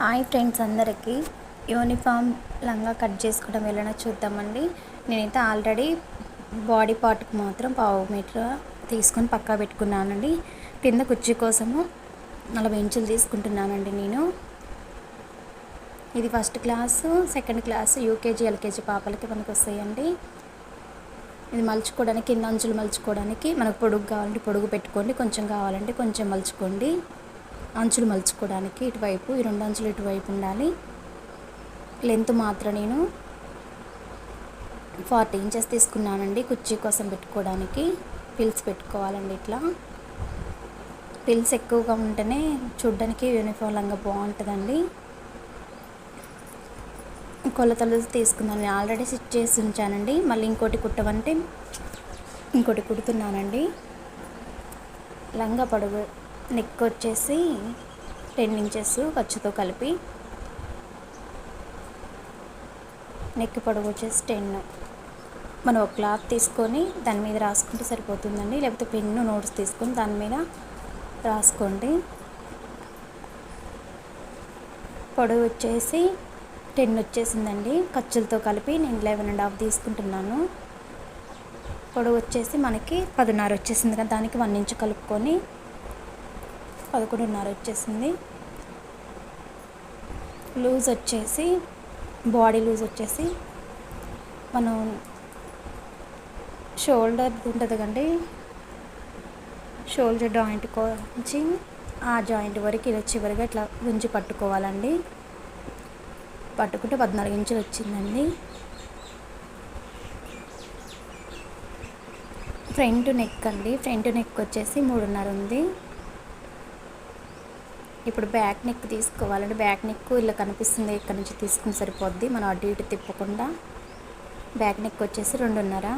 Hi friends, అందరికీ uniform లంగా cut చేసుకోవడం ఎలా చూద్దామండి. నేనైతే ఆల్రెడీ బాడీ పార్ట్కి మాత్రం 1/2 మీటర్ తీసుకొని పక్కా పెట్టుకున్నానండి. కింద కుర్చీ కోసము 40 ఇంచులు తీసుకుంటున్నానండి. నేను ఇది first class, second class, UKG, LKG పాపలకి మనకు వస్తాయండి. ఇది మలుచుకోవడానికి, కింద అంచులు మలుచుకోవడానికి మనకు పొడుగు కావాలంటే పొడుగు పెట్టుకోండి, కొంచెం కావాలంటే కొంచెం మలుచుకోండి. అంచులు మలుచుకోవడానికి ఇటువైపు ఈ 2 అంచులు ఇటువైపు ఉండాలి. లెంత్ మాత్రం నేను 40 ఇంచెస్ తీసుకున్నానండి. కుర్చీ కోసం పెట్టుకోవడానికి పిల్స్ పెట్టుకోవాలండి. ఇట్లా పిల్స్ ఎక్కువగా ఉంటేనే చూడ్డానికి యూనిఫామ్ లంగా బాగుంటుందండి. కొలతలు తీసుకున్నాను, నేను ఆల్రెడీ స్టిచ్ చేసి ఉంచానండి. మళ్ళీ ఇంకోటి కుట్టమంటే ఇంకోటి కుడుతున్నానండి. లంగా పొడవు నెక్ వచ్చేసి 10 ఇంచెస్ ఖర్చుతో కలిపి, నెక్ పొడవు వచ్చేసి 10. మనం ఒక క్లాత్ తీసుకొని దాని మీద రాసుకుంటే సరిపోతుందండి. లేకపోతే పెన్ను, నోట్స్ తీసుకొని దాని మీద రాసుకోండి. పొడవు వచ్చేసి 10 వచ్చేసిందండి. ఖర్చులతో కలిపి నేను 11.5 తీసుకుంటున్నాను. పొడవు వచ్చేసి మనకి 10.5 వచ్చేసింది కదా, దానికి 1 ఇంచు కలుపుకొని 11.5 వచ్చేసింది. లూజ్ వచ్చేసి బాడీ లూజ్ వచ్చేసి మనం షోల్డర్ ఉంటుంది కండి, షోల్డర్ జాయింట్ నుంచి ఆ జాయింట్ వరకు ఇలా చివరిగా ఇట్లా గుంజి పట్టుకోవాలండి. పట్టుకుంటే 14 ఇంచులు వచ్చిందండి. ఫ్రంట్ నెక్ అండి, ఫ్రంట్ నెక్ వచ్చేసి 3.5 ఉంది. ఇప్పుడు బ్యాక్ నెక్ తీసుకోవాలండి. బ్యాక్ నెక్ ఇలా కనిపిస్తుంది, ఇక్కడ నుంచి తీసుకుని సరిపోద్ది, మనం అటు ఇటు తిప్పకుండా. బ్యాక్ నెక్ వచ్చేసి 2.5.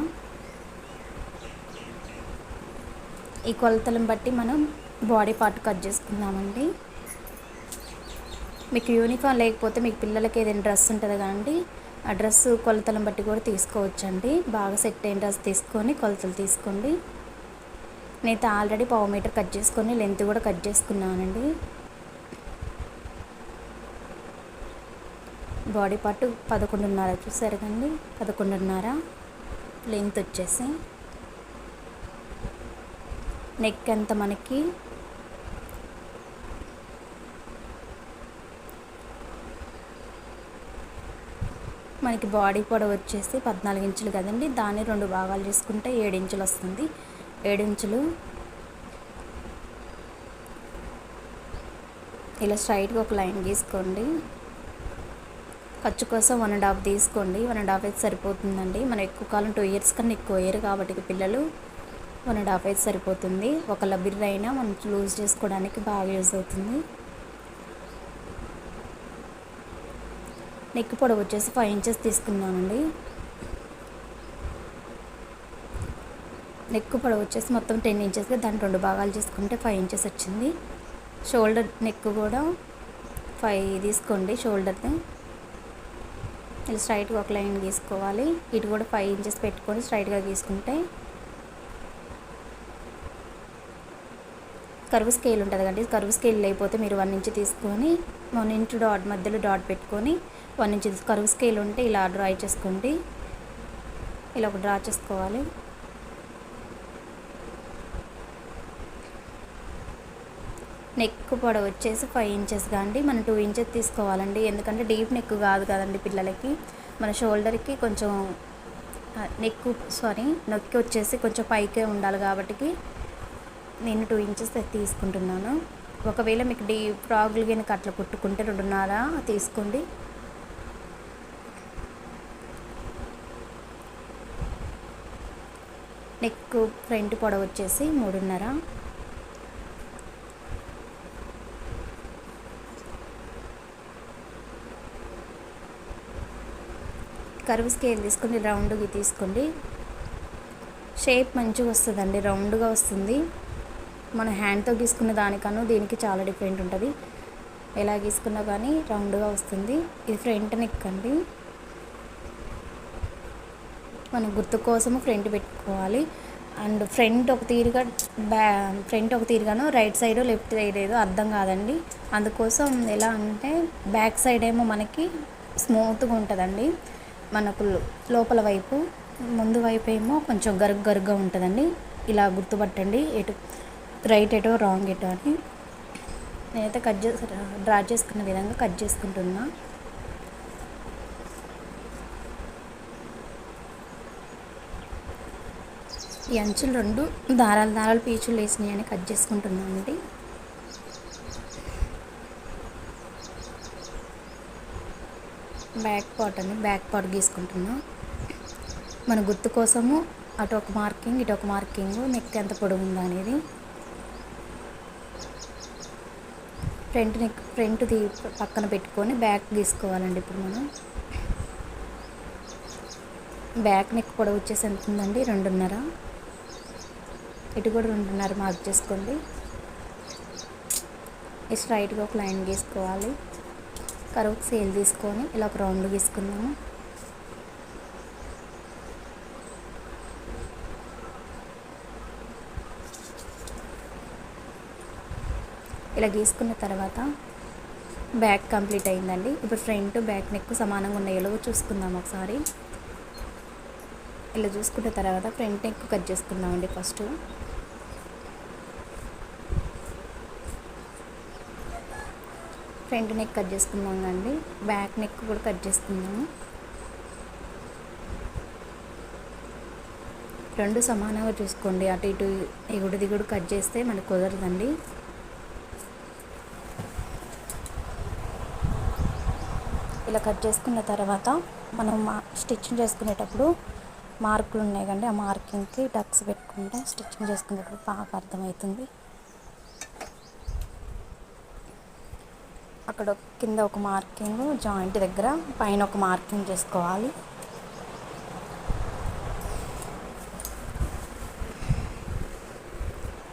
ఈ కొలతలను బట్టి మనం బాడీ పార్ట్ కట్ చేసుకుందామండి. మీకు యూనిఫామ్ లేకపోతే మీకు పిల్లలకి ఏదైనా డ్రెస్ ఉంటుంది కదండి, ఆ డ్రెస్ కొలతలను బట్టి కూడా తీసుకోవచ్చండి. బాగా సెట్ అయిన డ్రెస్ తీసుకొని కొలతలు తీసుకోండి. నేనైతే ఆల్రెడీ 1/2 మీటర్ కట్ చేసుకొని లెంత్ కూడా కట్ చేసుకున్నానండి. బాడీ పార్ట్ 11.5 చూసారు కండి, 11.5 లెంత్ వచ్చేసి. నెక్ ఎంత మనకి బాడీ పొడవు వచ్చేసి 14 ఇంచులు కదండి, దాన్ని 2 భాగాలు చేసుకుంటే 7 ఇంచులు వస్తుంది. 7 ఇంచులు ఇలా స్ట్రైట్గా ఒక లైన్ గీసుకోండి. ఖర్చు కోసం 1.5 తీసుకోండి. 1.5 అయితే సరిపోతుందండి. మనం ఎక్కువ కాలం 2 ఇయర్స్ కన్నా ఎక్కువ ఇయర్ కాబట్టి పిల్లలు 1.5 అయితే సరిపోతుంది. ఒకళ్ళ బిర్ర అయినా మనం లూజ్ చేసుకోవడానికి బాగా యూజ్ అవుతుంది. నెక్ పొడవు వచ్చేసి 5 ఇంచెస్ తీసుకున్నానండి. నెక్ పొడవు వచ్చేసి మొత్తం 10 ఇంచెస్గా దాన్ని 2 భాగాలు చేసుకుంటే 5 ఇంచెస్ వచ్చింది. షోల్డర్ నెక్ కూడా 5 తీసుకోండి. షోల్డర్ది ఇలా స్ట్రైట్గా ఒక లైన్ గీసుకోవాలి. ఇటు కూడా 5 ఇంచెస్ పెట్టుకొని స్ట్రైట్గా గీసుకుంటే, కర్వ్ స్కేల్ ఉంటుంది కండి, కర్వ్ స్కేల్ లేకపోతే మీరు 1 ఇంచ్ తీసుకొని 1 ఇంచ్ డాట్ మధ్యలో డాట్ పెట్టుకొని 1 ఇంచ్ కర్వ్ స్కేల్ ఉంటే ఇలా డ్రా చేసుకోండి. ఇలా ఒక డ్రా చేసుకోవాలి. నెక్ పొడవు వచ్చేసి 5 ఇంచెస్గా అండి, మనం 2 ఇంచెస్ తీసుకోవాలండి. ఎందుకంటే డీప్ నెక్ కాదు కదండి పిల్లలకి. మన షోల్డర్కి కొంచెం నెక్ వచ్చేసి కొంచెం పైకే ఉండాలి కాబట్టి నేను 2 ఇంచెస్ తీసుకుంటున్నాను. ఒకవేళ మీకు ఫ్రాగులు కనుక అట్లా కుట్టుకుంటే 2.5 తీసుకోండి. నెక్ ఫ్రంట్ పొడవు వచ్చేసి 3.5. కర్వ్ స్కేల్ తీసుకొని రౌండ్గా తీసుకోండి. షేప్ మంచిగా వస్తుందండి, రౌండ్గా వస్తుంది. మనం హ్యాండ్తో గీసుకున్న దానికన్నా దీనికి చాలా డిఫరెంట్ ఉంటుంది. ఎలా గీసుకున్నా కానీ రౌండ్గా వస్తుంది. ఇది ఫ్రంట్ నెక్ అండి. మనం గుర్తు కోసము ఫ్రంట్ పెట్టుకోవాలి. అండ్ ఫ్రంట్ ఒక తీరుగా ఫ్రంట్ ఒక తీరుగాను రైట్ సైడ్ లెఫ్ట్ సైడ్ ఏదో అర్థం కాదండి. అందుకోసం ఎలా అంటే బ్యాక్ సైడ్ ఏమో మనకి స్మూత్గా ఉంటుందండి, మనకు లోపల వైపు, ముందు వైపు ఏమో కొంచెం గరుగ్గా ఉంటుందండి. ఇలా గుర్తుపట్టండి ఎటు రైట్ ఎటో రాంగ్ ఎటో అని. నేనైతే డ్రా చేసుకున్న విధంగా కట్ చేసుకుంటున్నా. ఈ అంచులు రెండు దారాలు పీచులు వేసినాయి అని కట్ చేసుకుంటున్నానండి. బ్యాక్ పార్ట్ గీసుకుంటున్నా. మన గుర్తు కోసము అటు ఒక మార్కింగ్ ఇటు ఒక మార్కింగ్, నెక్ ఎంత పొడవు ఉందా అనేది. ఫ్రంట్ది పక్కన పెట్టుకొని బ్యాక్ గీసుకోవాలండి. ఇప్పుడు మనం బ్యాక్ నెక్ పొడవు వచ్చేసి ఎంత ఉందండి, 2.5. ఇటు కూడా 2.5 మార్క్ చేసుకోండి. స్ట్రైట్గా ఒక లైన్ గీసుకోవాలి. కరువుకు సేల్ తీసుకొని ఇలా ఒక రౌండ్ గీసుకుందాము. ఇలా గీసుకున్న తర్వాత బ్యాక్ కంప్లీట్ అయిందండి. ఇప్పుడు ఫ్రంట్ బ్యాక్ నెక్ సమానంగా ఉన్నాయో చూసుకుందాం ఒకసారి. ఇలా చూసుకున్న తర్వాత ఫ్రంట్ నెక్ కట్ చేసుకుందామండి. ఫస్ట్ ఫ్రంట్ నెక్ కట్ చేసుకుందాం అండి. బ్యాక్ నెక్ కూడా కట్ చేసుకుందాము. రెండు సమానంగా చూసుకోండి. అటు ఇటు ఎగుడు దిగుడు కట్ చేస్తే మనకు కుదరదండి. ఇలా కట్ చేసుకున్న తర్వాత మనం స్టిచ్చింగ్ చేసుకునేటప్పుడు మార్కులు ఉన్నాయి కండి, ఆ మార్కింగ్కి టక్స్ పెట్టుకుంటే స్టిచ్చింగ్ చేసుకునేటప్పుడు బాగా అర్థమవుతుంది. అక్కడ కింద ఒక మార్కింగ్, జాయింట్ దగ్గర పైన ఒక మార్కింగ్ చేసుకోవాలి.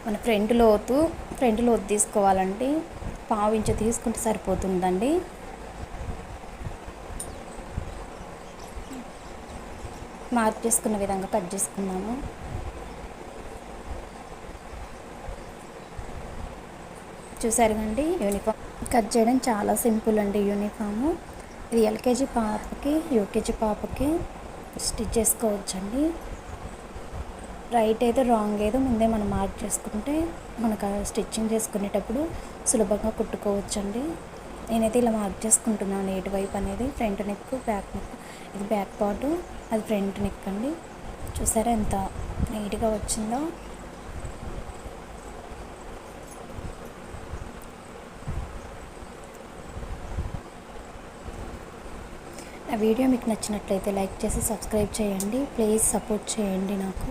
మన ఫ్రంట్ లోతు తీసుకోవాలండి. 1/2 ఇంచు తీసుకుంటే సరిపోతుందండి. మార్క్ చేసుకున్న విధంగా కట్ చేసుకున్నాము. చూసారు కండి, యూనిఫామ్ కట్ చేయడం చాలా సింపుల్ అండి. యూనిఫాము ఇది ఎల్కేజీ పాపకి, యూకేజీ పాపకి స్టిచ్ చేసుకోవచ్చండి. రైట్ ఏదో రాంగ్ ఏదో ముందే మనం మార్క్ చేసుకుంటే మనకు స్టిచ్చింగ్ చేసుకునేటప్పుడు సులభంగా కుట్టుకోవచ్చండి. నేనైతే ఇలా మార్క్ చేసుకుంటున్నాను ఎటువైపు అనేది. Front neck, back neck. ఇది బ్యాక్ పార్ట్, అది ఫ్రంట్ నెక్ అండి. చూసారా ఎంత నీట్గా వచ్చిందో. ఆ వీడియో మీకు నచ్చినట్లయితే లైక్ చేసి సబ్స్క్రైబ్ చేయండి. ప్లీజ్ సపోర్ట్ చేయండి నాకు.